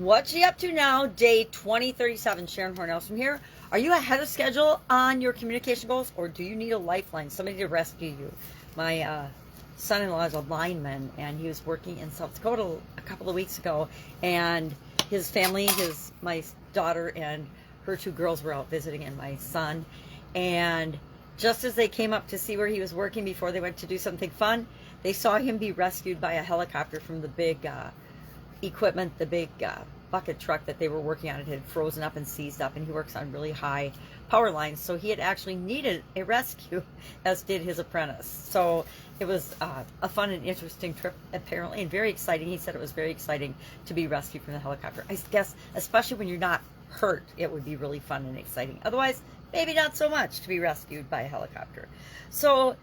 What's she up to now? Day 2037. Sharon Horne-Ellstrom here. Are you ahead of schedule on your communication goals, or do you need a lifeline, somebody to rescue you? My son-in-law is a lineman, and he was working in South Dakota a couple of weeks ago, and his family, my daughter and her two girls were out visiting, and my son, and just as they came up to see where he was working before they went to do something fun, they saw him be rescued by a helicopter from the big equipment, the big bucket truck that they were working on. It had frozen up and seized up, and he works on really high power lines, so he had actually needed a rescue, as did his apprentice. So it was a fun and interesting trip, apparently, and very exciting. He said it was very exciting to be rescued from the helicopter. I guess, especially when you're not hurt, it would be really fun and exciting. Otherwise, maybe not so much to be rescued by a helicopter. So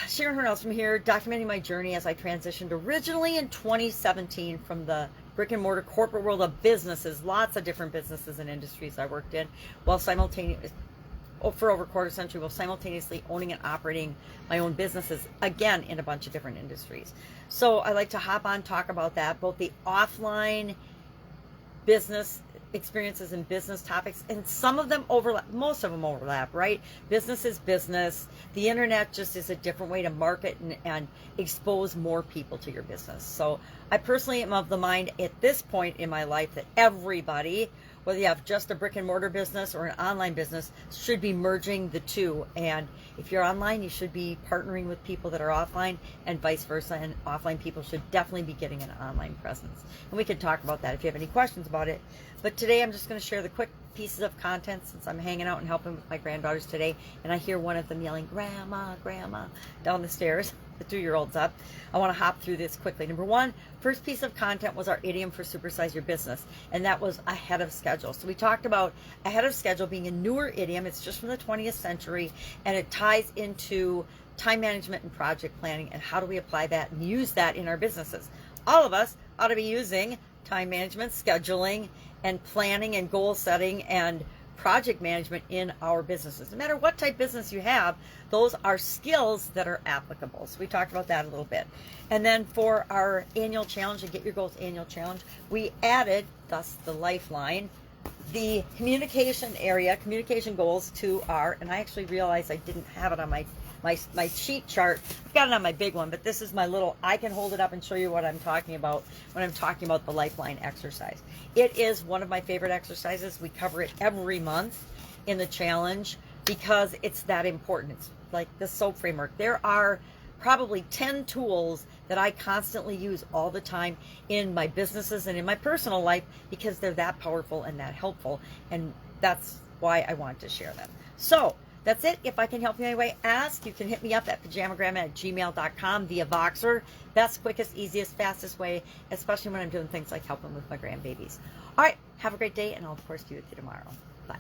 Sharon Horne-Ellstrom here, documenting my journey as I transitioned originally in 2017 from the brick and mortar corporate world of businesses, lots of different businesses and industries I worked in, while simultaneously, for over a quarter century, while simultaneously owning and operating my own businesses, again, in a bunch of different industries. So I like to hop on, talk about that, both the offline business experiences and business topics, and some of them overlap, most of them overlap, right? Business is business. The internet just is a different way to market and expose more people to your business. So I personally am of the mind at this point in my life that everybody, whether you have just a brick and mortar business or an online business, should be merging the two. And if you're online, you should be partnering with people that are offline, and vice versa. And offline people should definitely be getting an online presence. And we can talk about that if you have any questions about it. But today I'm just going to share the quick pieces of content, since I'm hanging out and helping with my granddaughters today, and I hear one of them yelling, "Grandma, Grandma," down the stairs. The 2-year-old's up. I want to hop through this quickly. Number one, first piece of content was our idiom for supersize your business, and that was ahead of schedule. So we talked about ahead of schedule being a newer idiom. It's just from the 20th century, and it ties into time management and project planning, and how do we apply that and use that in our businesses. All of us ought to be using time management, scheduling, and planning and goal setting and project management in our businesses. No matter what type of business you have, those are skills that are applicable. So we talked about that a little bit. And then for our annual challenge, and Get Your Goals annual challenge, we added, thus the lifeline, the communication area, communication goals to our, and I actually realized I didn't have it on my cheat chart. I've got it on my big one, but this is my little, I can hold it up and show you what I'm talking about when I'm talking about the lifeline exercise. It is one of my favorite exercises. We cover it every month in the challenge because it's that important. It's like the SOAP framework. There are probably 10 tools that I constantly use all the time in my businesses and in my personal life because they're that powerful and that helpful, and that's why I want to share them. So that's it. If I can help you in any way, ask. You can hit me up at pajamagrandma@gmail.com via Voxer. Best, quickest, easiest, fastest way, especially when I'm doing things like helping with my grandbabies. All right, have a great day, and I'll, of course, be with you tomorrow. Bye.